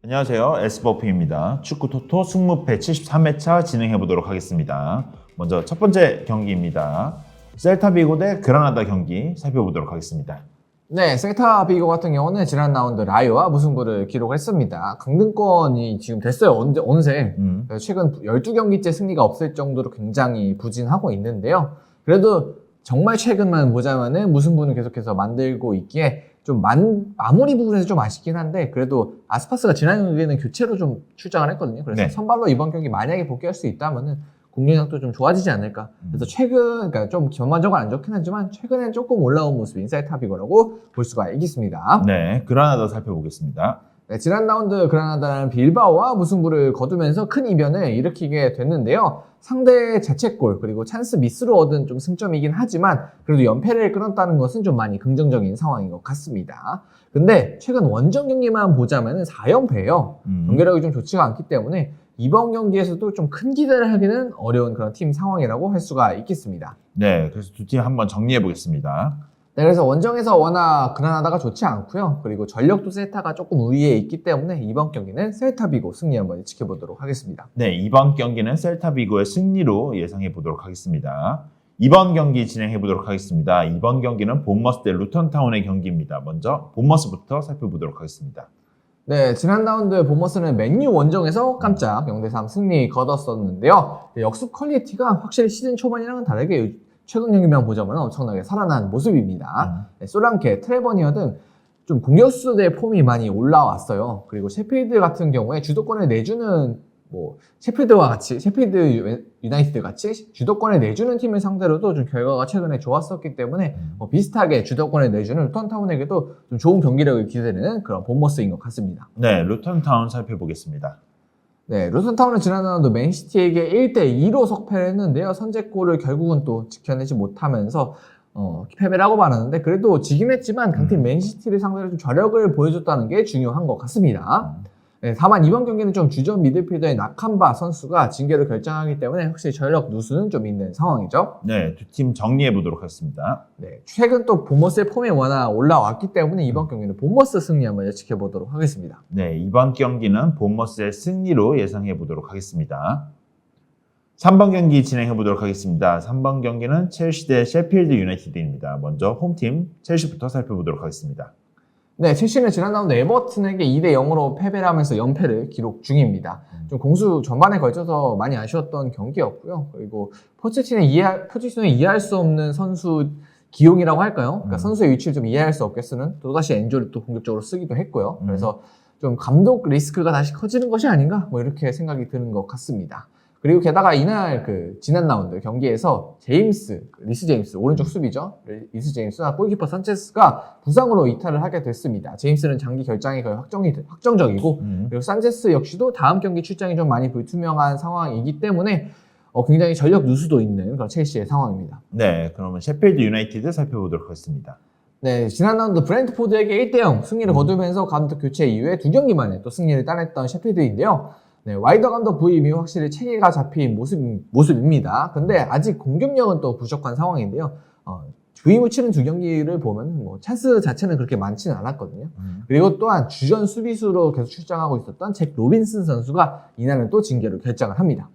안녕하세요. S버프입니다. 축구 토토 승무패 73회차 진행해 보도록 하겠습니다. 먼저 첫 번째 경기입니다. 셀타비고 대 그라나다 경기 살펴보도록 하겠습니다. 네, 셀타 비고 같은 경우는 지난 라운드 라이오와 무승부를 기록했습니다. 강등권이 지금 됐어요. 어느새. 최근 12경기째 승리가 없을 정도로 굉장히 부진하고 있는데요. 그래도 정말 최근만 보자면은 무승부는 계속해서 만들고 있기에 좀 마무리 부분에서 좀 아쉽긴 한데, 그래도 아스파스가 지난 경기에는 교체로 좀 출장을 했거든요. 그래서 네. 선발로 이번 경기 만약에 복귀할 수 있다면은 공격력도 좀 좋아지지 않을까. 그래서 그러니까 좀 전반적으로 안 좋긴 하지만 최근엔 조금 올라온 모습인 셀타 비고라고 볼 수가 있겠습니다. 네, 그라나다 살펴보겠습니다. 네, 지난 라운드 그라나다는 빌바오와 무승부를 거두면서 큰 이변을 일으키게 됐는데요. 상대의 자책골 그리고 찬스 미스로 얻은 좀 승점이긴 하지만 그래도 연패를 끊었다는 것은 좀 많이 긍정적인 상황인 것 같습니다. 근데 최근 원정 경기만 보자면 4연패예요. 경기력이 좀 좋지가 않기 때문에 이번 경기에서도 좀 큰 기대를 하기는 어려운 그런 팀 상황이라고 할 수가 있겠습니다. 네, 그래서 두 팀 한번 정리해 보겠습니다. 네, 그래서 원정에서 워낙 그라나다가 좋지 않고요. 그리고 전력도 셀타가 조금 우위에 있기 때문에 이번 경기는 셀타 비고 승리 한번 지켜보도록 하겠습니다. 네, 이번 경기는 셀타비고의 승리로 예상해 보도록 하겠습니다. 이번 경기 진행해 보도록 하겠습니다. 이번 경기는 본머스 대 루턴타운의 경기입니다. 먼저 본머스부터 살펴보도록 하겠습니다. 네, 지난 라운드 본머스는 맨유 원정에서 깜짝 0대3 승리 거뒀었는데요. 네, 역습 퀄리티가 확실히 시즌 초반이랑은 다르게 최근 경기만 보자면 엄청나게 살아난 모습입니다. 네, 소랑케, 트레버니어 등 좀 공격수들의 폼이 많이 올라왔어요. 그리고 셰필드 같은 경우에 주도권을 내주는 셰필드 유나이티드 같이 주도권을 내주는 팀을 상대로도 좀 결과가 최근에 좋았었기 때문에 비슷하게 주도권을 내주는 루턴타운에게도 좀 좋은 경기력을 기대되는 그런 본머스인 것 같습니다. 네, 루턴타운 살펴보겠습니다. 네, 루턴타운은 지난 라운드 맨시티에게 1대2로 석패를 했는데요. 선제골을 결국은 또 지켜내지 못하면서 패배를 하고 말았는데, 그래도 지긴 했지만 강팀 맨시티를 상대로 좀 저력을 보여줬다는 게 중요한 것 같습니다. 네, 다만 이번 경기는 좀 주전 미드필더의 나캄바 선수가 징계를 결정하기 때문에 확실히 전력 누수는 좀 있는 상황이죠. 네, 두 팀 정리해 보도록 하겠습니다. 네, 최근 또 본머스의 폼이 워낙 올라왔기 때문에 이번 경기는 본머스 승리 한번 예측해 보도록 하겠습니다. 네, 이번 경기는 본머스의 승리로 예상해 보도록 하겠습니다. 3번 경기 진행해 보도록 하겠습니다. 3번 경기는 첼시 대 셰필드 유나이티드입니다. 먼저 홈팀 첼시부터 살펴보도록 하겠습니다. 네, 첼시는 지난 라운드 에버튼에게 2대0으로 패배를 하면서 연패를 기록 중입니다. 좀 공수 전반에 걸쳐서 많이 아쉬웠던 경기였고요. 그리고 포체티노는 이해할 수 없는 선수 기용이라고 할까요? 그러니까 선수의 위치를 좀 이해할 수 없게 쓰는, 또다시 엔조를 또 공격적으로 쓰기도 했고요. 그래서 좀 감독 리스크가 다시 커지는 것이 아닌가? 뭐 이렇게 생각이 드는 것 같습니다. 그리고 게다가 이날 지난 라운드 경기에서 리스 제임스, 오른쪽 수비죠. 리스 제임스와 골키퍼 산체스가 부상으로 이탈을 하게 됐습니다. 제임스는 장기 결장이 거의 확정적이고, 그리고 산체스 역시도 다음 경기 출장이 좀 많이 불투명한 상황이기 때문에 굉장히 전력 누수도 있는 그런 첼시의 상황입니다. 네, 그러면 셰필드 유나이티드 살펴보도록 하겠습니다. 네, 지난 라운드 브렌트포드에게 1대0 승리를 거두면서 감독 교체 이후에 2경기 만에 또 승리를 따냈던 셰필드인데요. 네, 와이더 감독 부임 이후 확실히 체계가 잡힌 모습입니다. 근데 아직 공격력은 또 부족한 상황인데요. 부임 후 치른 2경기를 보면 찬스 자체는 그렇게 많지는 않았거든요. 그리고 또한 주전 수비수로 계속 출장하고 있었던 잭 로빈슨 선수가 이날은 또 징계로 결정을 합니다.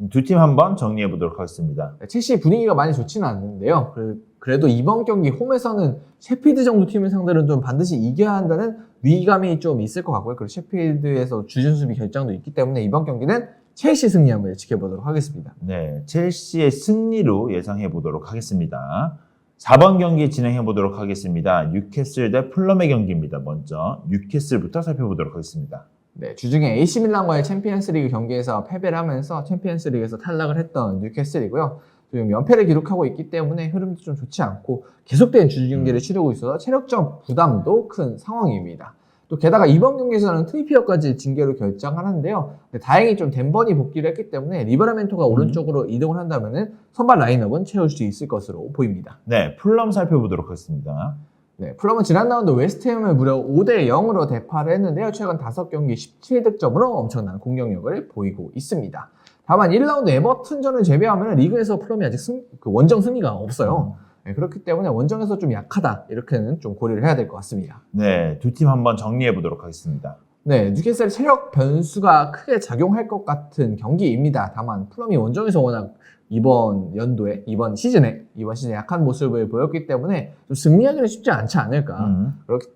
두 팀 한번 정리해 보도록 하겠습니다. 네, 첼시 분위기가 많이 좋지는 않는데요. 그래도 이번 경기 홈에서는 셰필드 정도 팀을 상대로는 좀 반드시 이겨야 한다는 위기감이 좀 있을 것 같고요. 그리고 셰필드에서 주전 수비 결정도 있기 때문에 이번 경기는 첼시 승리 한번 지켜보도록 하겠습니다. 네, 첼시의 승리로 예상해 보도록 하겠습니다. 4번 경기 진행해 보도록 하겠습니다. 뉴캐슬 대 풀럼의 경기입니다. 먼저 뉴캐슬부터 살펴보도록 하겠습니다. 네, 주중에 AC 밀란과의 챔피언스리그 경기에서 패배를 하면서 챔피언스리그에서 탈락을 했던 뉴캐슬이고요. 지금 연패를 기록하고 있기 때문에 흐름도 좀 좋지 않고 계속된 주중 경기를 치르고 있어서 체력적 부담도 큰 상황입니다. 또 게다가 이번 경기에서는 트리피어까지 징계로 결정하는데요. 다행히 좀 덴번이 복귀를 했기 때문에 리버라멘토가 오른쪽으로 이동을 한다면은 선발 라인업은 채울 수 있을 것으로 보입니다. 네, 풀럼 살펴보도록 하겠습니다. 네, 풀럼은 지난 라운드 웨스트햄을 무려 5대0으로 대파를 했는데요. 최근 5경기 17득점으로 엄청난 공격력을 보이고 있습니다. 다만 1라운드 에버튼전을 제외하면 리그에서 풀럼이 아직 원정 승리가 없어요. 네, 그렇기 때문에 원정에서 좀 약하다, 이렇게는 좀 고려를 해야 될 것 같습니다. 네, 두 팀 한번 정리해 보도록 하겠습니다. 네, 뉴캐슬의 체력 변수가 크게 작용할 것 같은 경기입니다. 다만 풀럼이 원정에서 워낙 이번 시즌에 약한 모습을 보였기 때문에 좀 승리하기는 쉽지 않지 않을까.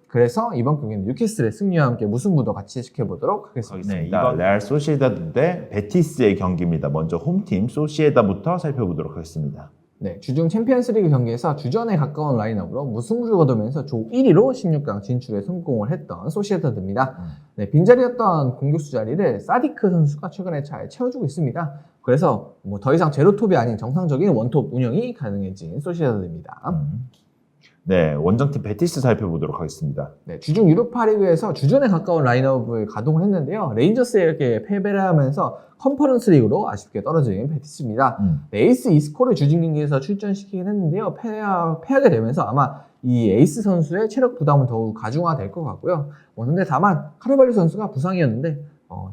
그래서 이번 경기는 뉴캐슬의 승리와 함께 무승부도 같이 지켜보도록 하겠습니다. 네, 이번 레알 소시에다드 대 베티스의 경기입니다. 먼저 홈팀 소시에다부터 살펴보도록 하겠습니다. 네, 주중 챔피언스리그 경기에서 주전에 가까운 라인업으로 무승부를 거두면서 조 1위로 16강 진출에 성공을 했던 소시에다드입니다. 네, 빈자리였던 공격수 자리를 사디크 선수가 최근에 잘 채워주고 있습니다. 그래서 뭐 더 이상 제로톱이 아닌 정상적인 원톱 운영이 가능해진 소시에다드입니다. 네, 원정팀 베티스 살펴보도록 하겠습니다. 네, 주중 유로파리그에서 주전에 가까운 라인업을 가동을 했는데요. 레인저스에게 패배를 하면서 컨퍼런스 리그로 아쉽게 떨어진 베티스입니다. 네, 에이스 이스코를 주중 경기에서 출전시키긴 했는데요. 패하게 되면서 아마 이 에이스 선수의 체력 부담은 더욱 가중화될 것 같고요. 근데 다만 카르발리 선수가 부상이었는데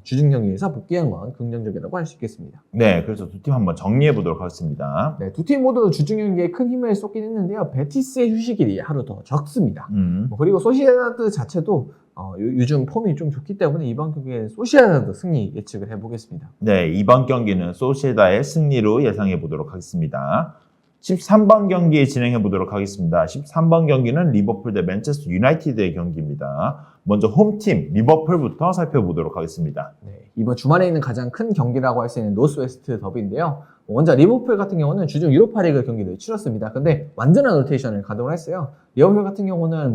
주중 경기에서 복귀한 건 긍정적이라고 할 수 있겠습니다. 네, 그래서 두 팀 한번 정리해 보도록 하겠습니다. 네, 두 팀 모두 주중 경기에 큰 힘을 쏟긴 했는데요. 베티스의 휴식일이 하루 더 적습니다. 그리고 소시에다드 자체도 요즘 폼이 좀 좋기 때문에 이번 경기에 소시에다드 승리 예측을 해보겠습니다. 네, 이번 경기는 소시에다의 승리로 예상해 보도록 하겠습니다. 13번 경기 진행해 보도록 하겠습니다. 13번 경기는 리버풀 대 맨체스터 유나이티드의 경기입니다. 먼저 홈팀 리버풀부터 살펴보도록 하겠습니다. 네, 이번 주말에 있는 가장 큰 경기라고 할 수 있는 노스웨스트 더비인데요. 먼저 리버풀 같은 경우는 주중 유로파리그 경기를 치렀습니다. 근데 완전한 로테이션을 가동을 했어요. 리버풀 같은 경우는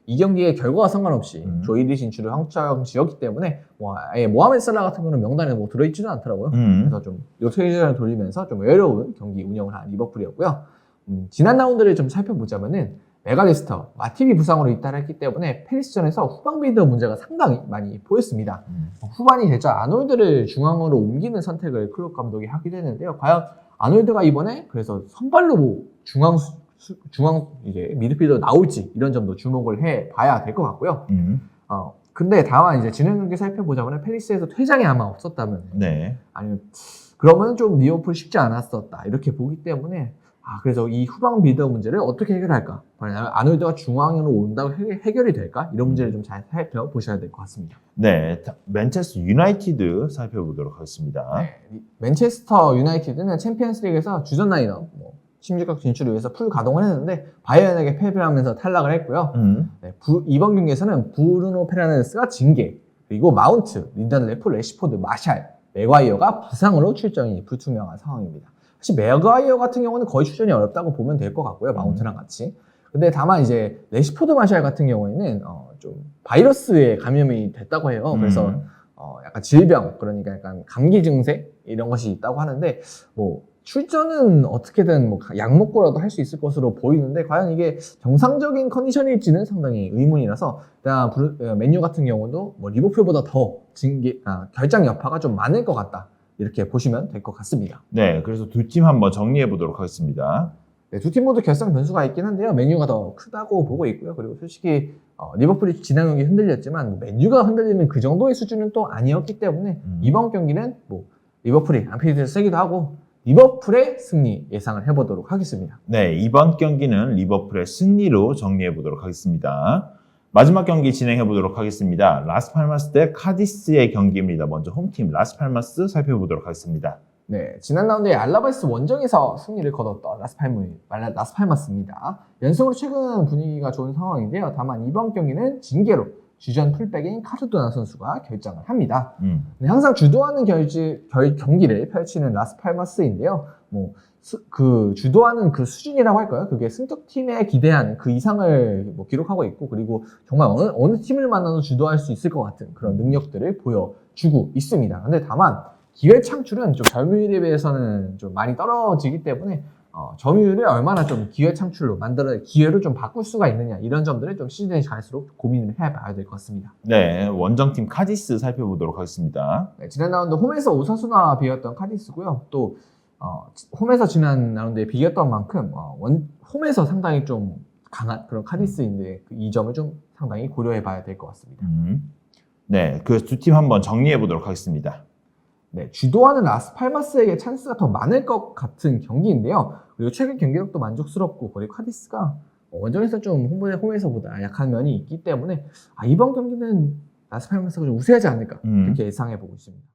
이 경기의 결과와 상관없이 조 1위 진출을 확정지었기 때문에 아예 모하메드 살라 같은 경우는 명단에 들어있지는 않더라고요. 그래서 좀 로테이션을 돌리면서 좀 외로운 경기 운영을 한 리버풀이었고요. 지난 라운드를 좀 살펴보자면은 메갈리스터, 마팁이 부상으로 이탈했기 때문에 페리스전에서 후방 빌드 문제가 상당히 많이 보였습니다. 후반이 되자 아놀드를 중앙으로 옮기는 선택을 클롭 감독이 하기도 했는데요. 과연 아놀드가 이번에 그래서 선발로 중앙 이제 미드필더 나올지 이런 점도 주목을 해 봐야 될 것 같고요. 근데 다만 이제 진행 경기 살펴보자면 팰리스에서 퇴장이 아마 없었다면, 네. 아니면 그러면 좀 리버풀 쉽지 않았었다 이렇게 보기 때문에 그래서 이 후방 빌더 문제를 어떻게 해결할까? 과연 아놀드가 중앙으로 온다고 해결이 될까? 이런 문제를 좀 잘 살펴보셔야 될 것 같습니다. 네, 맨체스터 유나이티드 살펴보도록 하겠습니다. 네, 맨체스터 유나이티드는 챔피언스리그에서 주전 라인업 16강 진출을 위해서 풀 가동을 했는데 바이에른에게 패배를 하면서 탈락을 했고요. 네, 이번 경기에서는 브루노 페르난데스가 징계, 그리고 마운트, 린던 레프, 레시포드, 마샬, 맥과이어가 부상으로 출전이 불투명한 상황입니다. 사실 맥과이어 같은 경우는 거의 출전이 어렵다고 보면 될 것 같고요. 마운트랑 같이. 근데 다만 이제 레시포드 마샬 같은 경우에는 좀 바이러스에 감염이 됐다고 해요. 그래서 약간 질병, 그러니까 약간 감기 증세 이런 것이 있다고 하는데 출전은 어떻게든 약 먹고라도 할 수 있을 것으로 보이는데 과연 이게 정상적인 컨디션일지는 상당히 의문이라서 일단 맨유 같은 경우도 리버풀보다 더 결장 여파가 좀 많을 것 같다 이렇게 보시면 될 것 같습니다. 네, 그래서 두 팀 한번 정리해 보도록 하겠습니다. 네, 두 팀 모두 결상 변수가 있긴 한데요. 맨유가 더 크다고 보고 있고요. 그리고 솔직히 리버풀이 지난 경기 흔들렸지만 맨유가 흔들리는 그 정도의 수준은 또 아니었기 때문에 이번 경기는 리버풀이 안필드에서 세기도 하고 리버풀의 승리 예상을 해보도록 하겠습니다. 네, 이번 경기는 리버풀의 승리로 정리해 보도록 하겠습니다. 마지막 경기 진행해 보도록 하겠습니다. 라스팔마스 대 카디스의 경기입니다. 먼저 홈팀 라스팔마스 살펴보도록 하겠습니다. 네, 지난 라운드에 알라베스 원정에서 승리를 거뒀던 라스팔마스입니다. 연승으로 최근 분위기가 좋은 상황인데요. 다만 이번 경기는 징계로 주전 풀백인 카르도나 선수가 결장을 합니다. 네, 항상 주도하는 경기를 펼치는 라스팔마스인데요. 주도하는 그 수준이라고 할까요? 그게 승격팀에 기대하는 그 이상을 기록하고 있고, 그리고 정말 어느 팀을 만나도 주도할 수 있을 것 같은 그런 능력들을 보여주고 있습니다. 근데 다만 기회 창출은 좀 점유율에 비해서는 좀 많이 떨어지기 때문에 점유율을 얼마나 좀 기회 창출로 기회를 좀 바꿀 수가 있느냐 이런 점들을 좀 시즌이 갈수록 고민을 해봐야 될 것 같습니다. 네, 원정팀 카디스 살펴보도록 하겠습니다. 네, 지난 라운드 홈에서 오사수나 비겼던 카디스고요. 또 홈에서 지난 라운드에 비겼던 만큼 홈에서 상당히 좀 강한 그런 카디스인데 이 점을 좀 상당히 고려해봐야 될 것 같습니다. 네, 그 두 팀 한번 정리해 보도록 하겠습니다. 네, 주도하는 라스팔마스에게 찬스가 더 많을 것 같은 경기인데요. 그리고 최근 경기력도 만족스럽고, 그리고 카디스가 원정에서 좀 홈에서보다 약한 면이 있기 때문에 이번 경기는 라스 팔마스가 좀 우세하지 않을까 음. 그렇게 예상해 보고 있습니다.